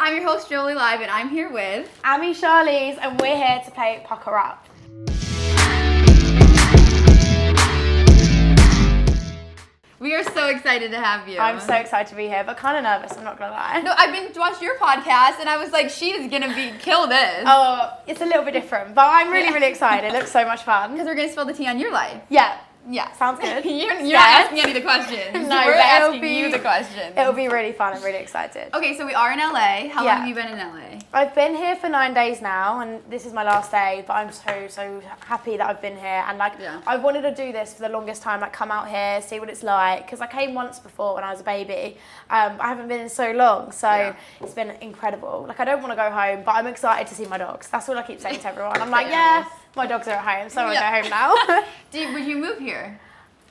I'm your host, Jolie Live, and I'm here with... Amy, Charlize, and we're here to play Pucker Up. We are so excited to have you. I'm so excited to be here, but kind of nervous, I'm not gonna lie. No, I've been watched your podcast, and I was like, she is gonna kill this. Oh, it's a little bit different, but I'm really excited. It looks so much fun. Because we're gonna spill the tea on your life. Yeah, sounds good. You're not asking any of the questions. No, we're but asking you the questions. It'll be really fun. I'm really excited. Okay, so we are in LA. How long have you been in LA? I've been here for 9 days now, and this is my last day, but I'm so happy that I've been here. And I've wanted to do this for the longest time, like come out here, see what it's like. Because I came once before when I was a baby. I haven't been in so long, so it's been incredible. Like, I don't want to go home, but I'm excited to see my dogs. That's what I keep saying to everyone. I'm like, my dogs are at home, so I want to go home now. Would you move here?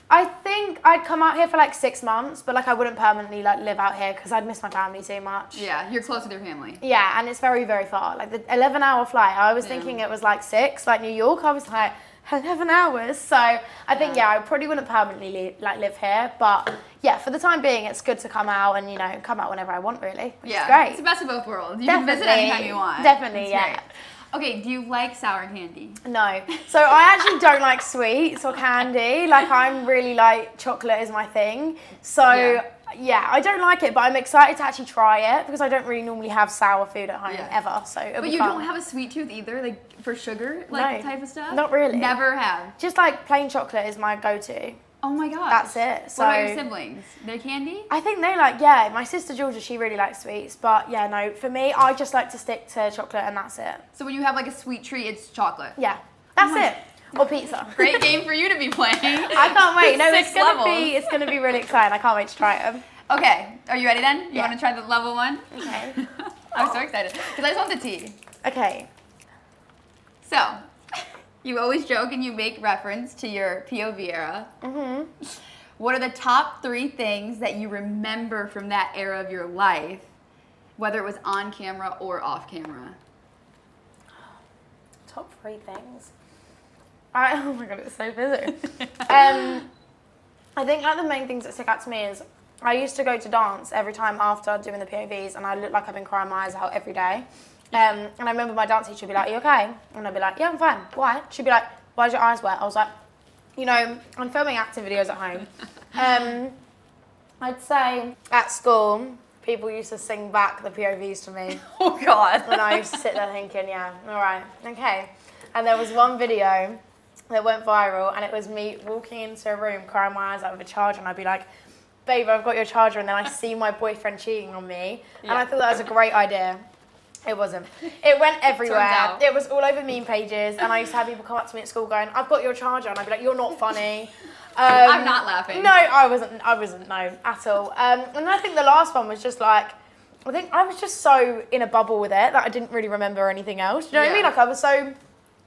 I think I'd come out here for like 6 months, but like I wouldn't permanently like live out here because I'd miss my family too much. Yeah, you're close with your family. Yeah, and it's very far. Like the 11-hour flight, I was thinking it was like 6, like New York. I was like 11 hours. So I think I probably wouldn't permanently live here, but yeah, for the time being, it's good to come out and come out whenever I want, really. Which is great. It's the best of both worlds. You can visit anytime you want. Definitely, Great. Okay, do you like sour candy? No. So I actually don't like sweets or candy. Like, I'm really like, chocolate is my thing. So yeah, I don't like it, but I'm excited to actually try it because I don't really normally have sour food at home ever. So it'll be fun. Don't have a sweet tooth either, like for sugar, type of stuff? Not really. Never have. Just like plain chocolate is my go-to. Oh my god. That's it. So, what about your siblings? They candy? I think they my sister Georgia, she really likes sweets, but no, for me, I just like to stick to chocolate and that's it. So when you have like a sweet treat, it's chocolate? Yeah, that's it. Or pizza. Great game for you to be playing. I can't wait. No, it's gonna be really exciting. I can't wait to try them. Okay, are you ready then? You want to try the level 1? Okay. I'm so excited because I just want the tea. Okay. So, you always joke and you make reference to your POV era. Mm-hmm. What are the top 3 things that you remember from that era of your life, whether it was on camera or off camera? Top 3 things. Oh my god, it's so busy. I think like the main things that stick out to me is I used to go to dance every time after doing the POVs, and I look like I've been crying my eyes out every day. And I remember my dance teacher would be like, "Are you okay?" And I'd be like, "Yeah, I'm fine." "Why?" She'd be like, "Why's your eyes wet?" I was like, I'm filming acting videos at home. I'd say at school, people used to sing back the POVs to me. Oh god. And I used to sit there thinking, yeah, all right, okay. And there was one video that went viral, and it was me walking into a room, crying my eyes out with a charger, and I'd be like, "Babe, I've got your charger," and then I see my boyfriend cheating on me, and I thought that was a great idea. It wasn't. It went everywhere. It was all over meme pages, and I used to have people come up to me at school going, "I've got your charger," and I'd be like, "You're not funny." I'm not laughing. No, I wasn't, no, at all. And I think the last one was just like, I think I was just so in a bubble with it that I didn't really remember anything else. Do you know what I mean? Like, I was so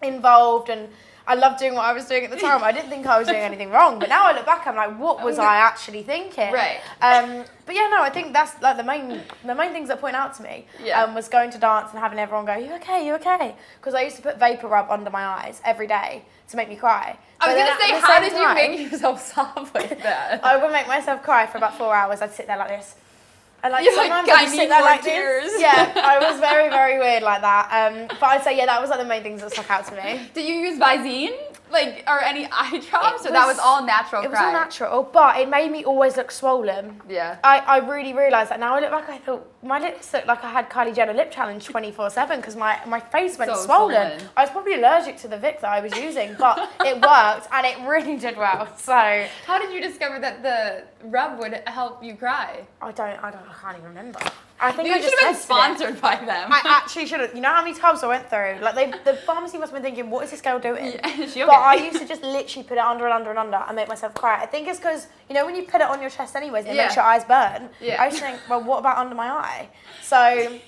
involved, and I loved doing what I was doing at the time. I didn't think I was doing anything wrong, but now I look back, I'm like, what was I actually thinking? Right. But yeah, no, I think that's like the main things that point out to me. Was going to dance and having everyone go, "You okay? You okay?" Because I used to put vapor rub under my eyes every day to make me cry. I was going to say, how did you make yourself soft like that? I would make myself cry for about 4 hours. I'd sit there like this. And like, You're sometimes like, I'd just sit there like tears. this. Yeah, I was very weird like that. But I'd say, that was like the main things that stuck out to me. Did you use Visine? Like, or any eye drops? Or that was all natural cry? It was all natural, but it made me always look swollen. Yeah. I really realised that. Now I look back, I thought, my lips looked like I had Kylie Jenner lip challenge 24/7 because my face went swollen. I was probably allergic to the Vic that I was using, but it worked, and it really did well. So. How did you discover that the rub would help you cry? I can't even remember. I think you should have been sponsored by them. I actually should have. You know how many tubs I went through? Like, the pharmacy must have been thinking, what is this girl doing? Yeah, is she okay? But I used to just literally put it under and make myself cry. I think it's because, when you put it on your chest anyways, it makes your eyes burn. Yeah. I used to think, well, what about under my eye? So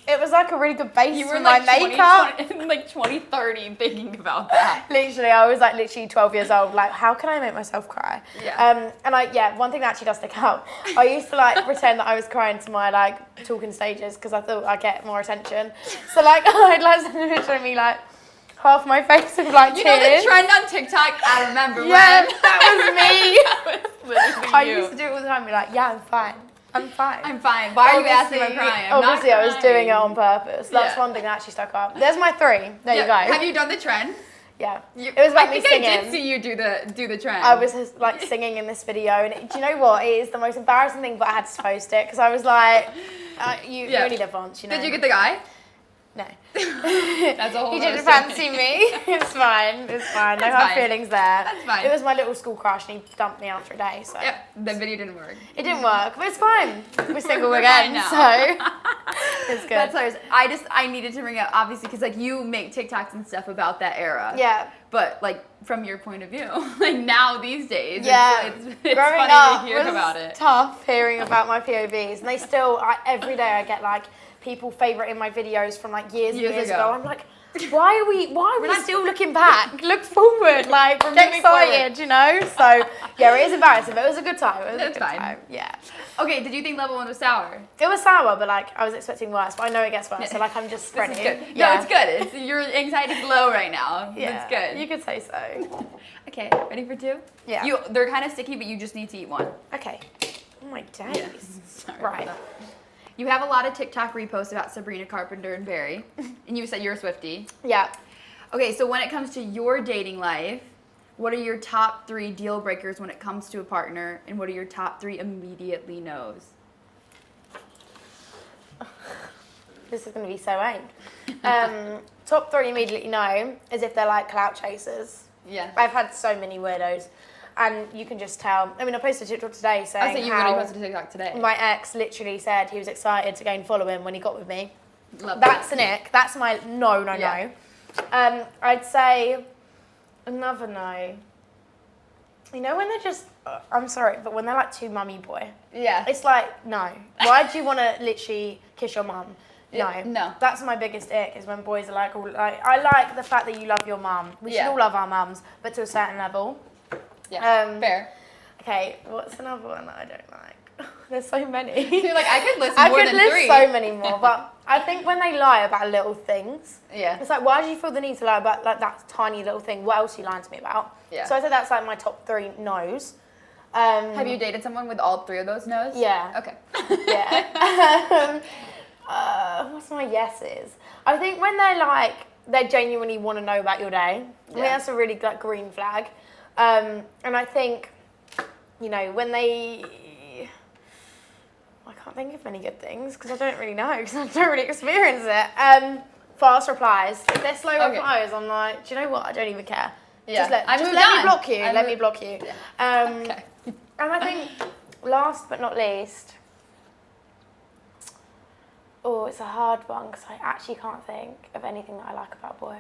it was like a really good base for my makeup. You were like 2030 thinking about that. Literally, I was like literally 12 years old. Like, how can I make myself cry? Yeah. And one thing that actually does stick out, I used to like pretend that I was crying to my like talking stages because I thought I'd get more attention. So like I'd like send a picture of me like half my face with like tears. You know the trend on TikTok? I remember that was me. That was literally I you. used to do it all the time. Be like, yeah, I'm fine. I'm fine. I'm fine. Why are you asking if I'm crying? I'm Obviously, not I was doing it on purpose. That's Yeah. one thing that actually stuck up. There's my 3. There you go. Have you done the trend? Yeah. It was about me singing. I did see you do the trend. I was like singing in this video, and do you know what? It is the most embarrassing thing, but I had to post it because I was like, you only live once, you know. Did you get the guy? No. That's a whole He didn't story. fancy me. It's fine. It's fine. No hard feelings there. That's fine. It was my little school crush, and he dumped me after a day. So Yep, the video didn't work. it didn't work, but it's fine. We're single We're again, fine now. so it's good. That's hilarious. I needed to bring up, obviously, because like you make TikToks and stuff about that era. Yeah. But like from your point of view, like now these days, Yeah. it's Growing funny up to hear was about it. tough hearing about my POVs, and they still every day I get like people favoriting my videos from like years ago. I'm like, why are we still looking back? Look forward, like get excited, you know. So yeah, it is embarrassing, but it was a good time. It was a good time. Yeah. Okay, did you think level 1 was sour? It was sour, but like I was expecting worse. But I know it gets worse, so like I'm just spreading. This is good. Yeah. No, it's good. Your anxiety's low right now. Yeah, It's good. You could say so. Okay, ready for 2? Yeah. They're kind of sticky, but you just need to eat one. Okay. Oh my days. Sorry Right. about that. You have a lot of TikTok reposts about Sabrina Carpenter and Barry, and you said you're a Swiftie. Yeah. Okay, so when it comes to your dating life, what are your top 3 deal breakers when it comes to a partner, and what are your top 3 immediately no's? This is going to be so aimed. Top 3 immediately no is if they're like clout chasers. Yeah. I've had so many weirdos, and you can just tell. I mean, I posted a TikTok today saying I think you really posted a TikTok today. my ex literally said he was excited to gain following when he got with me. Love That's that. an ick. That's my no. Yeah. I'd say another no. You know when they're just, I'm sorry, but when they're like too mummy boy. Yeah. It's like, no. Why do you want to literally kiss your mum? No. No. That's my biggest ick, is when boys are like, I like the fact that you love your mum. We should all love our mums, but to a certain level. Yeah, fair. Okay, what's another one that I don't like? There's so many. You're like, I could list I more could than list 3. so many more, but I think when they lie about little things, Yeah. it's like, why do you feel the need to lie about like that tiny little thing? What else are you lying to me about? Yeah. So I think that's like my top 3 no's. Have you dated someone with all 3 of those no's? Yeah. Okay. Yeah. What's my yeses? I think when they genuinely want to know about your day. I think that's a really like green flag. And I think, you know, when I can't think of many good things because I don't really know because I don't really experience it. Fast replies. If they're slow replies, I'm like, do you know what? I don't even care. Yeah. Just let me block you. Let me block you. Yeah. Okay. And I think last but not least, it's a hard one because I actually can't think of anything that I like about boy.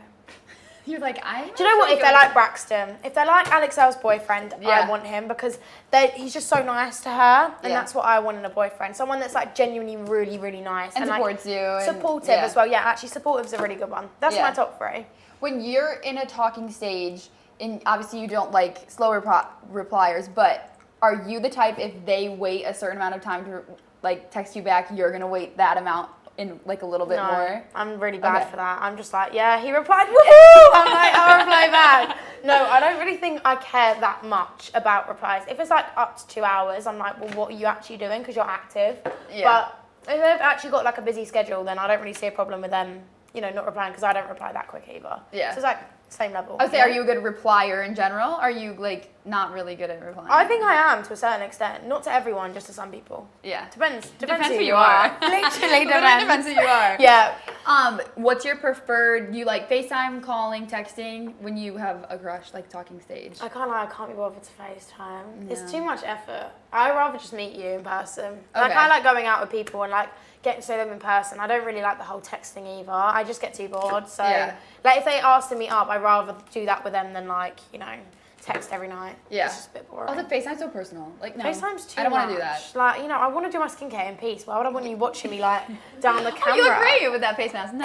You're like, Do you know what? If they're like Braxton, if they're like Alex L's boyfriend, I want him because he's just so nice to her, and that's what I want in a boyfriend. Someone that's like genuinely really, really nice and supports like, you, and supportive as well. Yeah, actually, supportive's a really good one. That's my top 3. When you're in a talking stage, and obviously you don't like slow repliers, but are you the type if they wait a certain amount of time to like text you back, you're gonna wait that amount in like a little bit more? I'm really bad for that. I'm just like, yeah, he replied, woohoo! I'm like, I'll reply back. No, I don't really think I care that much about replies. If it's like up to 2 hours, I'm like, well, what are you actually doing? Because you're active. Yeah. But if they've actually got like a busy schedule, then I don't really see a problem with them, you know, not replying because I don't reply that quick either. Yeah. So it's like same level. I would say, are you a good replier in general? Are you like not really good at replying? I think I am to a certain extent. Not to everyone, just to some people. Yeah. Depends Depends who you are. Literally depends who you are. Yeah. What's your preferred? You like FaceTime, calling, texting when you have a crush, like talking stage? I can't lie, I can't be bothered to FaceTime. No. It's too much effort. I'd rather just meet you in person. Like Okay. I like going out with people and like getting to know them in person. I don't really like the whole texting either. I just get too bored. So like if they ask to meet up, I'd rather do that with them than like, you know, text every night. Yeah. It's just a bit boring. Also, FaceTime's so personal. Like, no. FaceTime's too I don't much. want to do that. Like, you know, I want to do my skincare in peace. Why would I want you watching me like down the camera? Oh, you look great with that face mask. No,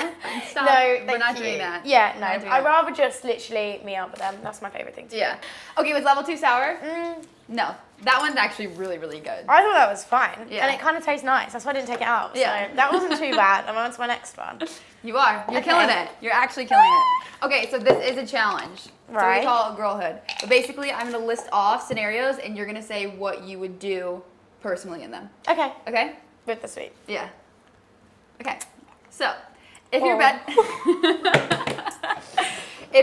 stop. No, We're thank not you. doing that. Yeah, no. Not doing I'd that. rather just literally meet up with them. That's my favourite thing to do. Yeah. Okay, was level 2 sour? No. That one's actually really, really good. I thought that was fine. Yeah. And it kind of tastes nice. That's why I didn't take it out. Yeah. So that wasn't too bad. I'm on to my next one. You are. You're killing it. You're actually killing it. Okay, so this is a challenge. So Right. we call it Girlhood. But basically, I'm going to list off scenarios, and you're going to say what you would do personally in them. Okay. Okay? With the sweet. Yeah. Okay. So, if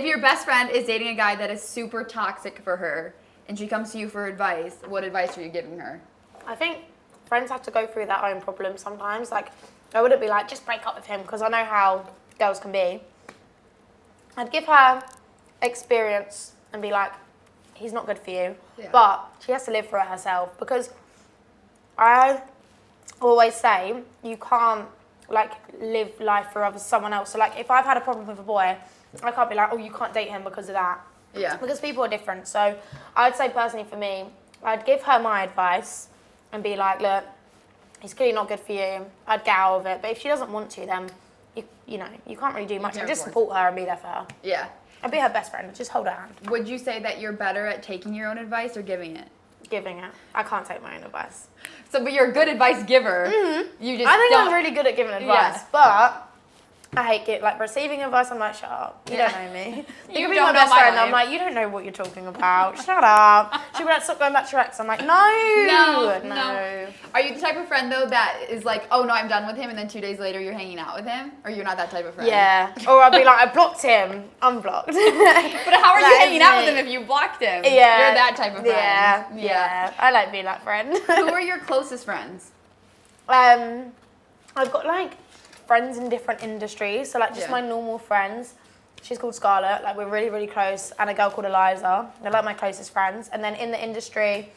your best friend is dating a guy that is super toxic for her and she comes to you for advice, what advice are you giving her? I think friends have to go through their own problems sometimes. Like, I wouldn't be like, just break up with him, because I know how girls can be. I'd give her experience and be like, he's not good for you. Yeah. But she has to live for it herself, because I always say you can't like live life for someone else. So like if I've had a problem with a boy, I can't be like, oh, you can't date him because of that. Yeah. Because people are different. So I'd say personally for me, I'd give her my advice and be like, look, he's clearly not good for you. I'd get out of it. But if she doesn't want to, then you know, you can't really do much. can't Just force support her and be there for her. Yeah. And be her best friend. Just hold her hand. Would you say that you're better at taking your own advice or giving it? Giving it. I can't take my own advice. So, but you're a good advice giver. Mm-hmm. You just I think don't... I'm really good at giving advice, but I hate it. Like receiving advice, I'm like, shut up. You don't know me. You can be my best friend. I'm like, you don't know what you're talking about. Shut up. She'll be like, stop going back to your ex. I'm like, no. Are you the type of friend though that is like, oh no, I'm done with him, and then 2 days later you're hanging out with him, or you're not that type of friend? Yeah. Or I'll be like, I blocked him. Unblocked. But how are you hanging out with him if you blocked him? Yeah. You're that type of friend. Yeah. I like being that friend. Who are your closest friends? I've got like friends in different industries, so like just my normal friends. She's called Scarlett, like we're really, really close, and a girl called Eliza. They're like my closest friends. And then in the industry,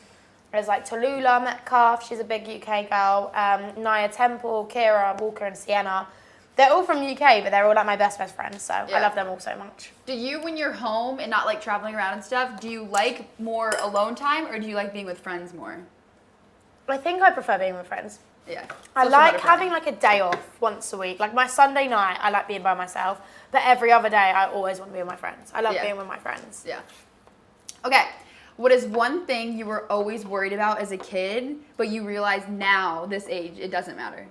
there's like Tallulah Metcalf, she's a big UK girl, Naya Temple, Kira, Walker and Sienna. They're all from UK, but they're all like my best friends, so I love them all so much. Do you, when you're home and not like traveling around and stuff, do you like more alone time, or do you like being with friends more? I think I prefer being with friends. Yeah. I like having like a day off once a week. Like my Sunday night, I like being by myself. But every other day, I always want to be with my friends. I love being with my friends. Yeah. Okay. What is one thing you were always worried about as a kid, but you realize now, this age, it doesn't matter?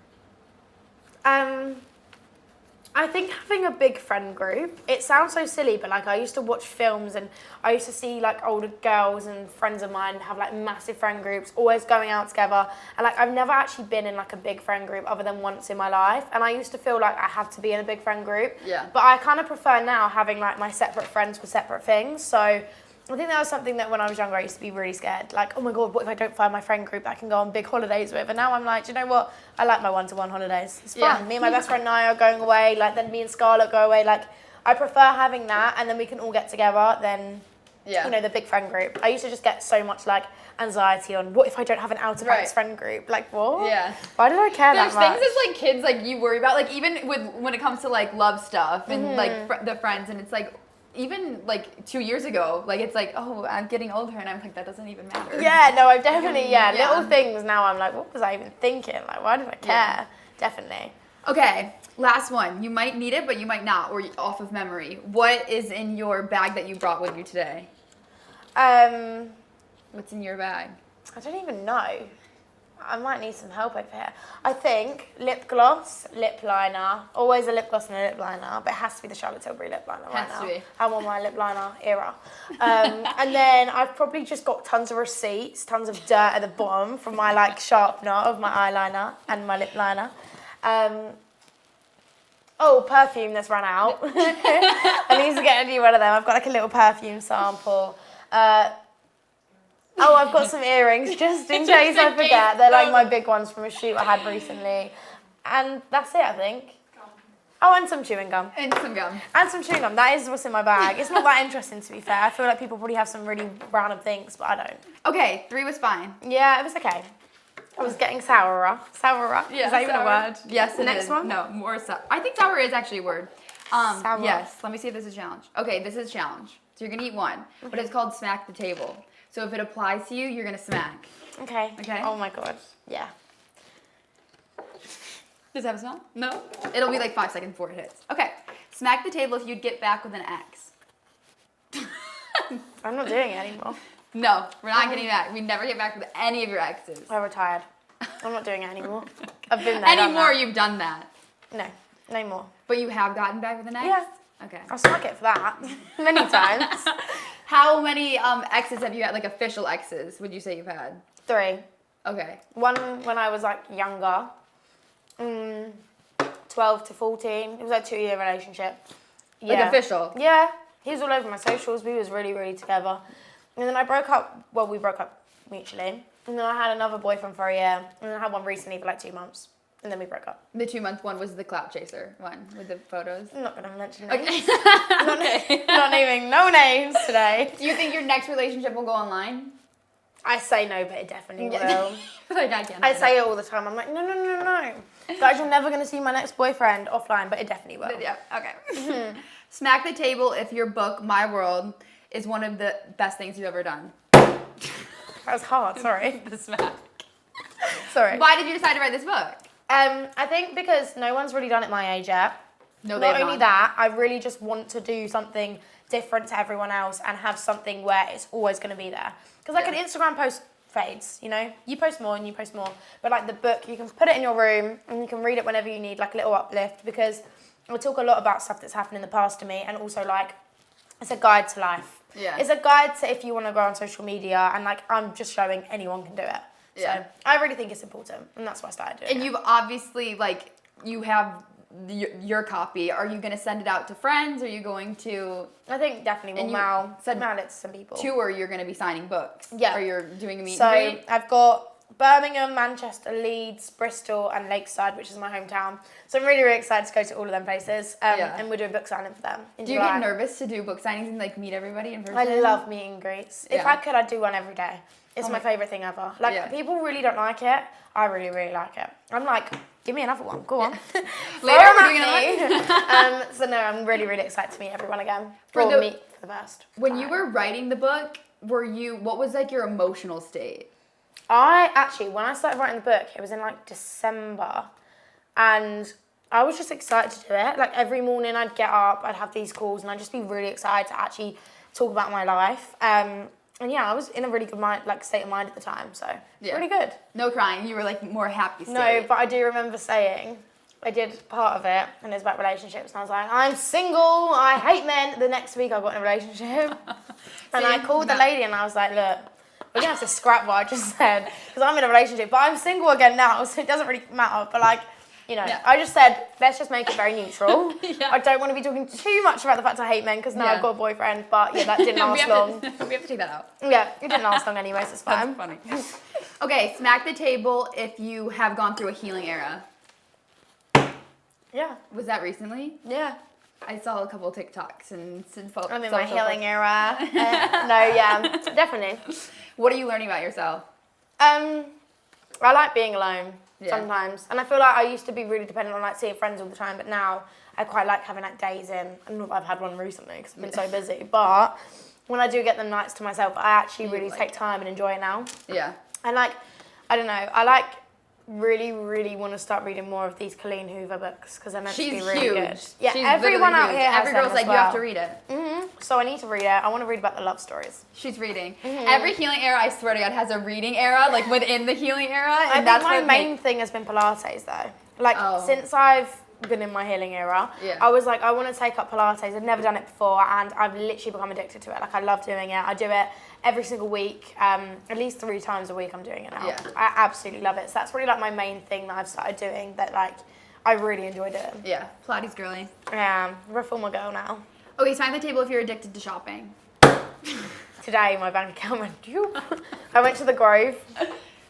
I think having a big friend group, it sounds so silly, but like I used to watch films and I used to see like older girls and friends of mine have like massive friend groups, always going out together. And like I've never actually been in like a big friend group other than once in my life. And I used to feel like I had to be in a big friend group. Yeah. But I kind of prefer now having like my separate friends for separate things. So I think that was something that when I was younger, I used to be really scared. Like, oh my God, what if I don't find my friend group that I can go on big holidays with? And now I'm like, do you know what? I like my one-to-one holidays. It's fun. Yeah. Me and my best friend Naya are going away. Like, then me and Scarlett go away. Like, I prefer having that, and then we can all get together than, you know, the big friend group. I used to just get so much, like, anxiety on what if I don't have an out of bounds friend group? Like, what? Yeah. Why did I care There's that much? things as, like, kids, like, you worry about. Like, even when it comes to, like, love stuff and, like, the friends, and it's, like, even like 2 years ago, like it's like, oh, I'm getting older, and I'm like, that doesn't even matter. Yeah, no, I've definitely, little things now I'm like, what was I even thinking? Like, why did I care? Yeah. Definitely. Okay, last one. You might need it, but you might not, or off of memory. What is in your bag that you brought with you today? What's in your bag? I don't even know. I might need some help over here. I think lip gloss, lip liner, always a lip gloss and a lip liner, but it has to be the Charlotte Tilbury lip liner right now. I'm on my lip liner era. And then I've probably just got tons of receipts, tons of dirt at the bottom from my like sharpener of my eyeliner and my lip liner. Perfume that's run out. I need to get a new one of them. I've got like a little perfume sample. I've got some earrings just in case I forget. They're like my big ones from a shoot I had recently. And that's it, I think. Oh, and some chewing gum. And some gum. And some chewing gum. That is what's in my bag. It's not that interesting, to be fair. I feel like people probably have some really random things, but I don't. Okay, 3 was fine. Yeah, it was okay. I was getting sourer. Sourer? Yeah, is that even a word? Yes, the next is. one? No, more sour. I think sour is actually a word. Sour. Yes, let me see if this is a challenge. Okay, this is a challenge. So you're going to eat one, but it's called smack the table. So if it applies to you, you're going to smack. Okay. Okay? Oh my God. Yeah. Does it have a smell? No? It'll be like 5 seconds before it hits. Okay. Smack the table if you'd get back with an ex. I'm not doing it anymore. No, we're not getting back. We never get back with any of your exes. I retired. I'm not doing it anymore. I've been there. Anymore, you've done that. No more. But you have gotten back with an ex? Yeah. Okay. I'll smack it for that. Many times. How many exes have you had, like official exes, would you say you've had? 3. Okay. One when I was like younger, 12 to 14. It was like a 2-year relationship. Like official? Yeah. He was all over my socials. We was really, really together. And then I broke up. Well, we broke up mutually. And then I had another boyfriend for a year. And then I had one recently for like 2 months. And then we broke up. The 2-month one was the clout chaser one with the photos? I'm not going to mention names. Okay. Not naming no names today. Do you think your next relationship will go online? I say no, but it definitely will. Like, I can't. I say it all the time. I'm like, no. Guys, you're never going to see my next boyfriend offline, but it definitely will. Yeah, okay. Smack the table if your book, My World, is one of the best things you've ever done. That was hard, sorry. The smack. Sorry. Why did you decide to write this book? I think because no one's really done it my age yet. No, Not only that, I really just want to do something different to everyone else and have something where it's always going to be there. Because like an Instagram post fades, you know? You post more and you post more. But like the book, you can put it in your room and you can read it whenever you need, like a little uplift, because I talk a lot about stuff that's happened in the past to me, and also like it's a guide to life. Yeah. It's a guide to if you want to go on social media, and like I'm just showing anyone can do it. Yeah. So I really think it's important, and that's why I started doing it. And you've obviously, like, you have your copy. Are you going to send it out to friends? Are you going to... I think definitely we'll mail it to some people. Tour, you're going to be signing books. Yeah. Or you're doing a meet So and greet. I've got Birmingham, Manchester, Leeds, Bristol, and Lakeside, which is my hometown. So I'm really, really excited to go to all of them places. And we're doing book signing for them in Do you July. get nervous to do book signings and, like, meet everybody in person? I love meet and greets. If I could, I'd do one every day. It's my favourite thing ever. Like, people really don't like it. I really, really like it. I'm like, give me another one. Go on. Later, we're doing another one. So no, I'm really, really excited to meet everyone again. Meet for the first. When you were writing the book, what was, like, your emotional state? When I started writing the book, it was in like December, and I was just excited to do it. Like every morning I'd get up, I'd have these calls, and I'd just be really excited to actually talk about my life. And yeah, I was in a really good state of mind at the time, so it's really good. No crying, you were like more happy state. No, but I do remember saying, I did part of it, and it was about relationships, and I was like, I'm single, I hate men. The next week I got in a relationship, and I called the lady, and I was like, look, we're gonna have to scrap what I just said, because I'm in a relationship, but I'm single again now, so it doesn't really matter, but like, I just said, let's just make it very neutral. I don't want to be talking too much about the fact I hate men, because now I've got a boyfriend, but that didn't last long. We have to take that out. Yeah, it didn't last long anyways, it's fine. That's funny. Okay, smack the table if you have gone through a healing era. Yeah. Was that recently? Yeah. I saw a couple of TikToks and I'm in my healing era. Definitely. What are you learning about yourself? I like being alone sometimes, and I feel like I used to be really dependent on like seeing friends all the time, but now I quite like having like days in. I don't know if I've had one recently because I've been so busy, but when I do get them nights to myself, I actually really take time and enjoy it now. Yeah. And like, I don't know, I really, really want to start reading more of these Colleen Hoover books because they're meant to be really good. Yeah, She's everyone out here has Every girl's like, you have to read it. So I need to read it. I want to read about the love stories. She's reading. Every healing era, I swear to God, has a reading era, like within the healing era. And I think my main thing has been Pilates though. Like since I've been in my healing era, I was like, I want to take up Pilates. I've never done it before, and I've literally become addicted to it. Like I love doing it. I do it every single week, at least 3 times a week. I'm doing it now. Yeah. I absolutely love it. So that's really like my main thing that I've started doing that like I really enjoy doing. Yeah, Pilates girly. Yeah, reformer girl now. Okay, sign the table if you're addicted to shopping. Today my bank account went doop. I went to the Grove.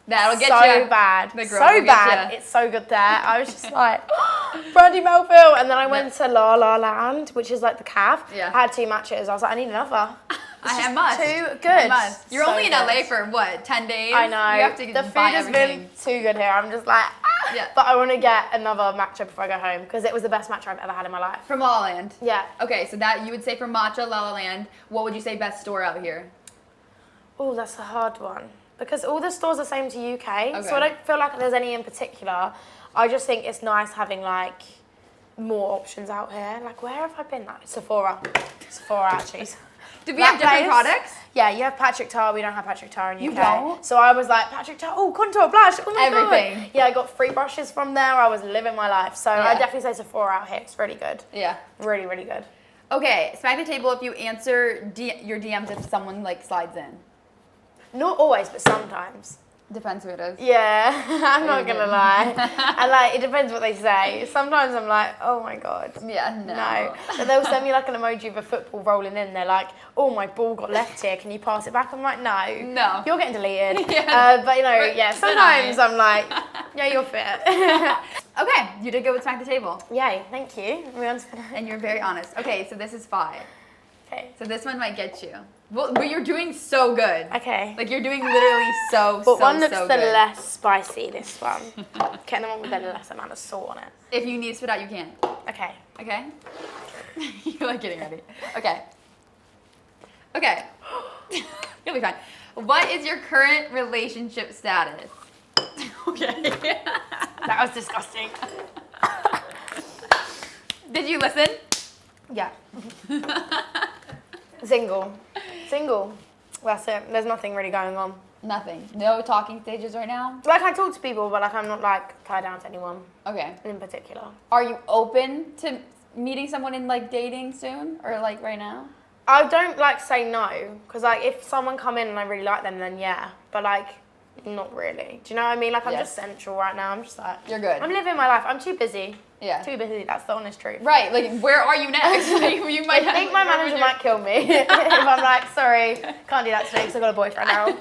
That'll get so you. Bad. So bad. It's so good there. I was just like, Brandy Melville. And then I went to La La Land, which is like the cave. Yeah. I had 2 matches. I was like, I need another. I must. Too good. You're only in LA for what, 10 days? I know. You have to the food has been too good here. I'm just like, Yeah. But I want to get another matcha before I go home because it was the best matcha I've ever had in my life. From La La Land? Yeah. Okay, so that you would say from matcha, La La Land. What would you say best store out here? Oh, that's a hard one. Because all the stores are the same to UK, so I don't feel like there's any in particular. I just think it's nice having like more options out here. Like where have I been? Like Sephora actually. Do we have different products? Yeah, you have Patrick Tar. We don't have Patrick Tar in UK. You don't? So I was like, Patrick Tar, contour, blush, oh my Everything. God. Yeah, I got free brushes from there. I was living my life. So I definitely say Sephora out here. It's really good. Yeah. Really, really good. Okay, smack the table if you answer your DMs if someone like slides in. Not always, but sometimes. Depends who it is. Yeah, I'm not you're gonna good. lie. And like, it depends what they say. Sometimes I'm like, oh my god. Yeah, No. But they'll send me like an emoji of a football rolling in. They're like, oh, my ball got left here. Can you pass it back? I'm like, no. No. You're getting deleted. Yeah. But you know, yeah, sometimes I'm like, yeah, you're fit. Okay, you did good with Smack the Table. Yay, thank you. We on to the- And you're very honest. Okay, so this is 5. Okay. So this one might get you. Well, but you're doing so good. Okay. Like you're doing literally so But one looks so the good. less spicy, this one. Getting the one with the less amount of salt on it. If you need to spit out, you can. Okay. Okay? You're like getting ready. Okay. Okay. You'll be fine. What is your current relationship status? Okay. That was disgusting. Did you listen? Yeah. Single. That's it. There's nothing really going on. Nothing. No talking stages right now? Like, I talk to people, but like, I'm not like tied down to anyone Okay. in particular. Are you open to meeting someone and like dating soon or like right now? I don't like say no, because like, if someone come in and I really like them, then yeah. But like, not really. Do you know what I mean? Like, I'm just central right now. I'm just like, You're good. I'm living my life. I'm too busy. Yeah. Too busy. That's the honest truth. Right. Like, where are you next? Like, you might I think my manager might kill me if I'm like, sorry, can't do that today because I've got a boyfriend now.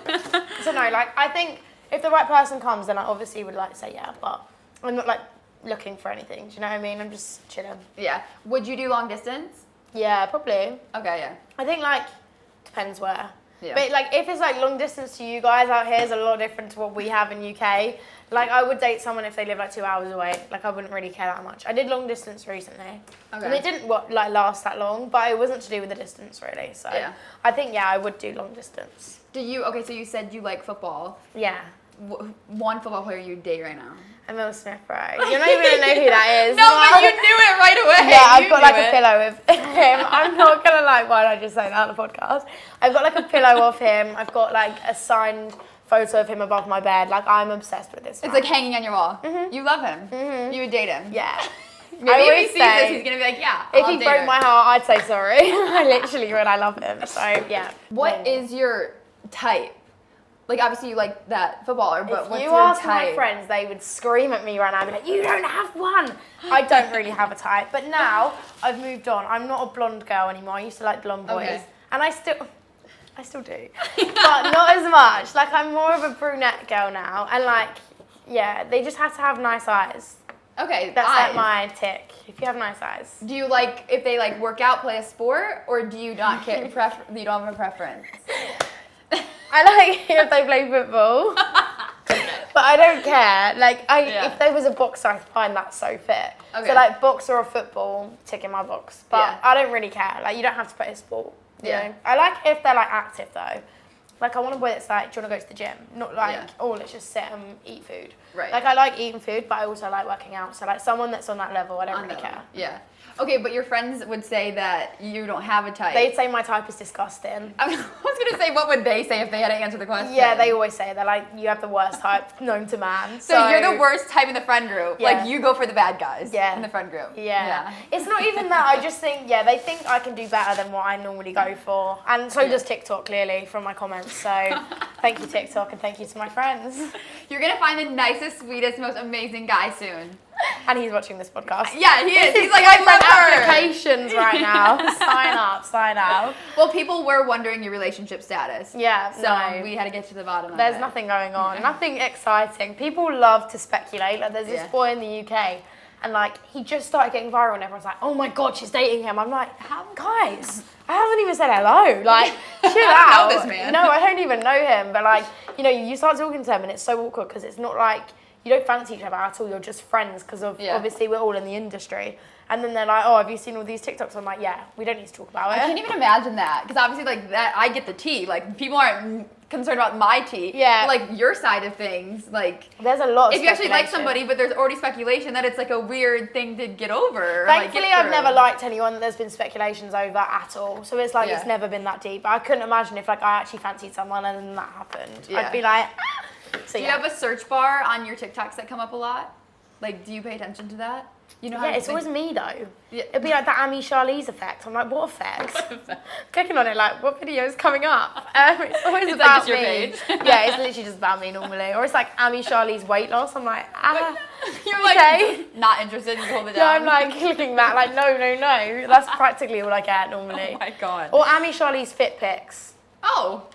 So no, like, I think if the right person comes, then I obviously would like to say yeah, but I'm not like looking for anything. Do you know what I mean? I'm just chilling. Yeah. Would you do long distance? Yeah, probably. Okay. Yeah. I think like depends where. Yeah. But like if it's like long distance to you guys out here is a lot different to what we have in UK. Like I would date someone if they live like 2 hours away. Like I wouldn't really care that much. I did long distance recently. Okay. And it didn't like last that long, but it wasn't to do with the distance really. So Yeah. I think yeah, I would do long distance. Do you? Okay. So you said you like football. Yeah. One football player you date right now? I'm Will Smith, bro. You're not even gonna know who that is. No, but you knew it right away. Yeah, I've You got knew like it. a pillow with him. I'm not gonna lie, why did I just say that on the podcast? I've got like a pillow of him. I've got like a signed photo of him above my bed. Like I'm obsessed with this. It's man. like hanging on your wall. You love him. You would date him. Yeah. Maybe I if he always sees this, say, he's gonna be like, yeah. if I'll he date broke her. my heart, I'd say sorry. I literally would. I love him. So yeah. What is your type? Like obviously you like that footballer, but If what's you your ask type? my friends, they would scream at me right now and be like, you don't have one. I don't really have a type. But now I've moved on. I'm not a blonde girl anymore. I used to like blonde boys. Okay. And I still do. But not as much. Like I'm more of a brunette girl now. And like, yeah, they just have to have nice eyes. Okay, That's eyes. like my tick. If you have nice eyes. Do you like if they like work out, play a sport, or do you not care? You don't have a preference. I like if they play football. But I don't care. Like, if there was a boxer, I find that so fit. Okay. So, like, boxer or football, tick in my box. But Yeah. I don't really care. Like, you don't have to play a sport. You Yeah. know? I like if they're, like, active, though. Like, I want a boy that's like, do you want to go to the gym? Not like, Yeah. oh, let's just sit and eat food. Right. Like, I like eating food, but I also like working out. So, like, someone that's on that level, I don't really care. Yeah. Okay, but your friends would say that you don't have a type. They'd say my type is disgusting. I was gonna say, what would they say if they had to answer the question? Yeah, they always say, they're like, you have the worst type known to man. So you're the worst type in the friend group. Yeah. Like you go for the bad guys. Yeah. In the friend group. Yeah. It's not even that. I just think, they think I can do better than what I normally go for. And so does TikTok, clearly, from my comments. So thank you, TikTok, and thank you to my friends. You're gonna find the nicest, sweetest, most amazing guy soon. And he's watching this podcast. Yeah, he is. He's like, I love her. Applications right now. Sign up. Well, people were wondering your relationship status. Yeah, So no. we had to get to the bottom of it. There's nothing going on. Nothing exciting. People love to speculate. Like, there's this boy in the UK, and like he just started getting viral, and everyone's like, "Oh my God, she's dating him." I'm like, guys, I haven't even said hello. Like, chill out. I don't know this man. No, I don't even know him. But like, you start talking to him, and it's so awkward because it's not like you don't fancy each other at all. You're just friends because of obviously we're all in the industry. And then they're like, "Oh, have you seen all these TikToks?" I'm like, "Yeah, we don't need to talk about it." I can't even imagine that because obviously, like that, I get the tea. Like people aren't concerned about my tea. Yeah. But, like your side of things, like There's a lot of if you actually like speculation. somebody, but there's already speculation that it's like a weird thing to get over. Or, Thankfully, like, get I've through. never liked anyone that there's been speculations over at all. So it's like Yeah. it's never been that deep. I couldn't imagine if like I actually fancied someone and then that happened. Yeah. I'd be like, ah. So Do you have a search bar on your TikToks that come up a lot? Like, do you pay attention to that? You know how Yeah, it's always me though. Yeah. It'd be like the Amy Charlize effect. I'm like, what effect? Clicking on it, like, what video is coming up? It's always It's about like just your me. page. Yeah, it's literally just about me normally. Or it's like Amy Charlize weight loss. I'm like, You're like okay. not interested. You hold it Yeah, down. I'm like clicking that, like, no. That's practically all I get normally. Oh my god. Or Amy Charlize fit pics. Oh.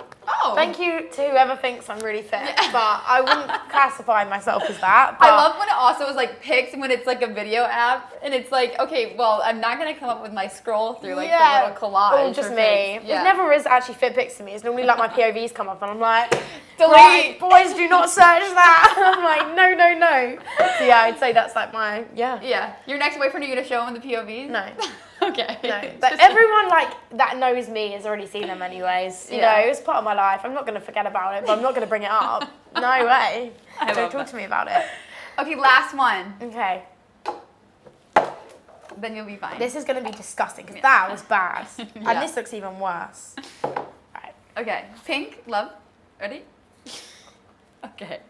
Thank you to whoever thinks I'm really fit, but I wouldn't classify myself as that. But I love when it also is like pics when it's like a video app and it's like, okay, well, I'm not gonna come up with my scroll through like the little collage. Or just for me. pics. Yeah. It never is actually fit pics to me. It's normally like my POVs come up and I'm like, Delete. right, boys, do not search that. I'm like, no. So yeah, I'd say that's like my, Yeah. Your next boyfriend, are you gonna show him the POVs? No. Okay. No. But everyone like that knows me has already seen them anyways. You know, it's part of my life. I'm not going to forget about it, but I'm not going to bring it up. No way. Don't talk to me about it. Okay, last one. Okay. Then you'll be fine. This is going to be disgusting because that was bad. Yeah. And this looks even worse. Right. Okay. Pink, love. Ready? Okay.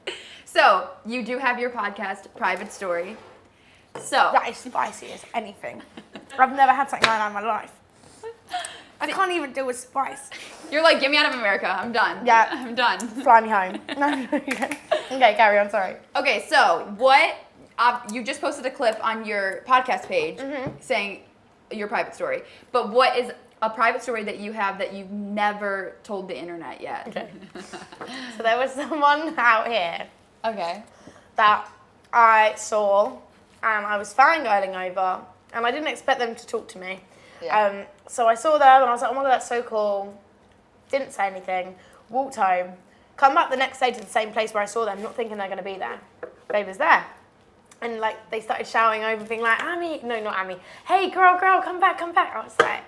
So, you do have your podcast, Private Story. So. That is spicy as anything. I've never had something like that in my life. I can't even deal with spice. You're like, get me out of America. I'm done. Yeah. I'm done. Fly me home. No. Okay, carry on. Sorry. Okay, so what, you just posted a clip on your podcast page saying your private story, but what is a private story that you have that you've never told the internet yet? Okay. So there was someone out here Okay. that I saw and I was fangirling over and I didn't expect them to talk to me. Yeah. So I saw them and I was like, oh my God, that's so cool. Didn't say anything. Walked home. Come back the next day to the same place where I saw them, not thinking they're going to be there. Babe was there. And like they started shouting over, being like, Amy, no, not Amy. Hey, girl, come back. I was like,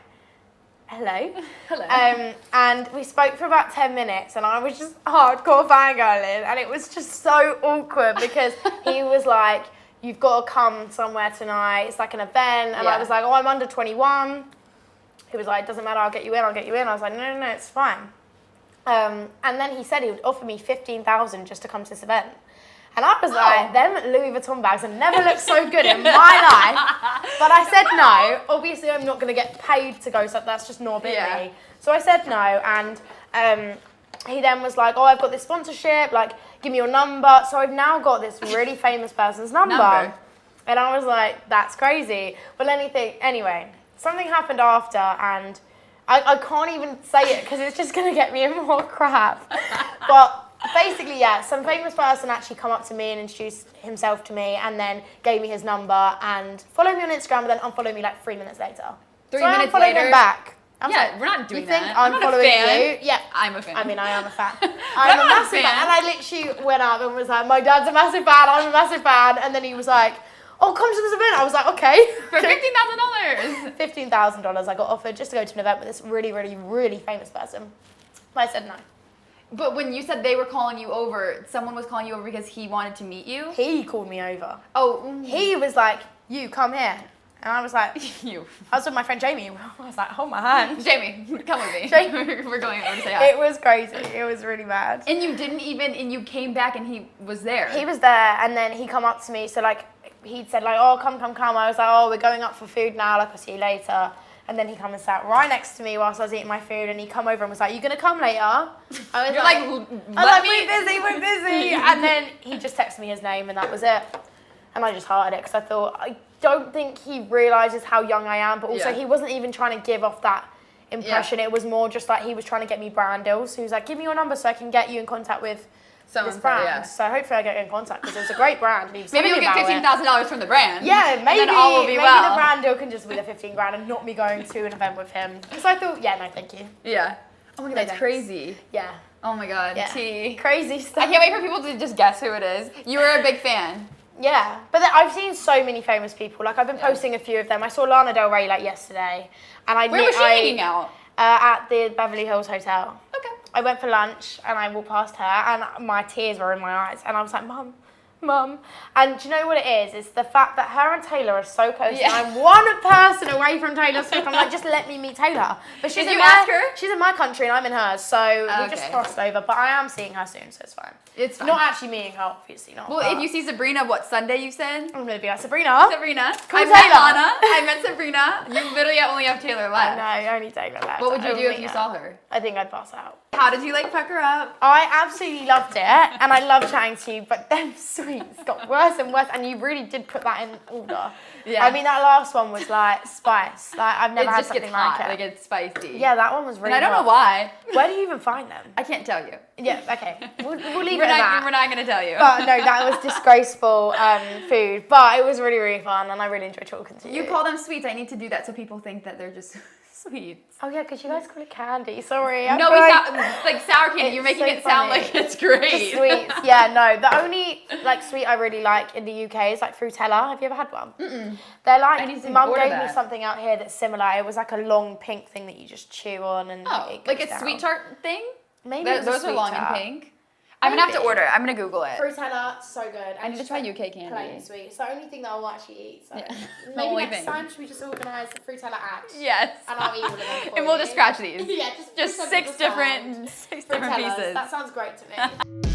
hello. Hello. And we spoke for about 10 minutes and I was just hardcore fangirling and it was just so awkward because he was like, you've got to come somewhere tonight. It's like an event. And I was like, oh, I'm under 21. He was like, it doesn't matter, I'll get you in. I was like, no, it's fine. And then he said he would offer me $15,000 just to come to this event. And I was like, them Louis Vuitton bags have never looked so good in my life. But I said no. Obviously, I'm not going to get paid to go, so that's just not been me. So I said no, and he then was like, oh, I've got this sponsorship, like, give me your number. So I've now got this really famous person's number. And I was like, that's crazy. Well, anyway, something happened after, and I can't even say it because it's just going to get me in more crap. But basically, some famous person actually come up to me and introduced himself to me and then gave me his number and followed me on Instagram, but then unfollowed me like 3 minutes later. 3 so minutes I later? him back. We're not doing you think that. I'm not a following fan. you? Yeah. I'm a fan. I mean, I am a fan. I'm I'm a not a massive fan. fan. And I literally went up and was like, my dad's a massive fan, I'm a massive fan. And then he was like, oh, come to this event. I was like, okay. For $15,000. $15,000 I got offered just to go to an event with this really, really, really famous person. But I said no. But when you said they were calling you over, someone was calling you over because he wanted to meet you? He called me over. Oh. He was like, you, come here. And I was like, You. I was with my friend Jamie. I was like, hold my hand. Jamie, come with me. Jamie. We're going over to say hi. It was crazy. It was really bad. And you didn't even, and you came back and he was there. He was there, and then he come up to me. So like, he'd said like, oh, come. I was like, oh, we're going up for food now. Like, I'll see you later. And then he come and sat right next to me whilst I was eating my food, and he come over and was like, you gonna come later? I was You're like, we're busy. And then he just texted me his name, and that was it. And I just hearted it because I thought, I don't think he realises how young I am, but also he wasn't even trying to give off that impression. It was more just like he was trying to get me brand deals. So he was like, give me your number so I can get you in contact with this brand. So hopefully I get in contact because it's a great brand. And he was maybe you'll get $15,000 from the brand. Yeah, maybe. And then all will be well. The brand deal can just be the 15 grand and not me going to an event with him. Because I thought, no, thank you. Yeah. Oh my God, that's thanks. crazy. Yeah. Oh my God, Yeah. T. Crazy stuff. I can't wait for people to just guess who it is. You were a big fan. Yeah, but I've seen so many famous people. Like, I've been posting a few of them. I saw Lana Del Rey, like, yesterday. And Where was she hanging out? At the Beverly Hills Hotel. Okay. I went for lunch, and I walked past her, and my tears were in my eyes. And I was like, Mum, Mum. And do you know what it is? It's the fact that her and Taylor are so close. Yeah. And I'm one person away from Taylor Swift. I'm like, just let me meet Taylor. But she's Did you ask her? She's in my country and I'm in hers, so we just crossed over. But I am seeing her soon, so it's fine. It's fine. Not actually meeting her, obviously not. Well, if you see Sabrina, what, Sunday you said? I'm gonna be like, Sabrina. Sabrina. Call I Taylor. met Anna. I met Sabrina. You literally only have Taylor left. I know, only Taylor left. What would you do if you her. saw her? I think I'd pass out. How did you like fuck her up? I absolutely loved it, and I love chatting to you, but them sweets got worse and worse, and you really did put that in order. Yeah. I mean, that last one was like spice. Like, I've never It had just something gets hot. like it. Like it's spicy. Yeah, that one was really And I don't know hot. why. Where do you even find them? I can't tell you. Yeah, okay. We'll leave it at that. We're not going to tell you. But no, that was disgraceful food. But it was really, really fun, and I really enjoyed talking to you. You call them sweets. I need to do that so people think that they're just sweets. Oh yeah, because you guys call it candy. Sorry. No, like sour candy. You're making so it sound funny. like it's great. The sweets. Yeah, no. The only like sweet I really like in the UK is like Frutella. Have you ever had one? Mm-mm. They're I need like, to Mum order gave that. me something out here that's similar. It was like a long pink thing that you just chew on and Oh, it like goes a down. sweet tart thing? Maybe it was Those a are sweet long tart. and pink. I'm going to have to Maybe. order it. I'm going to Google it. Frutella, so good. I need to try UK candy. Plain sweet. It's the only thing that I'll actually eat. So Yeah. maybe Only next thing. time should we just organise the Frutella act? Yes. And I'll eat all of them for And we'll you. just scratch these. Yeah, just put six them to the different side. pieces. That sounds great to me.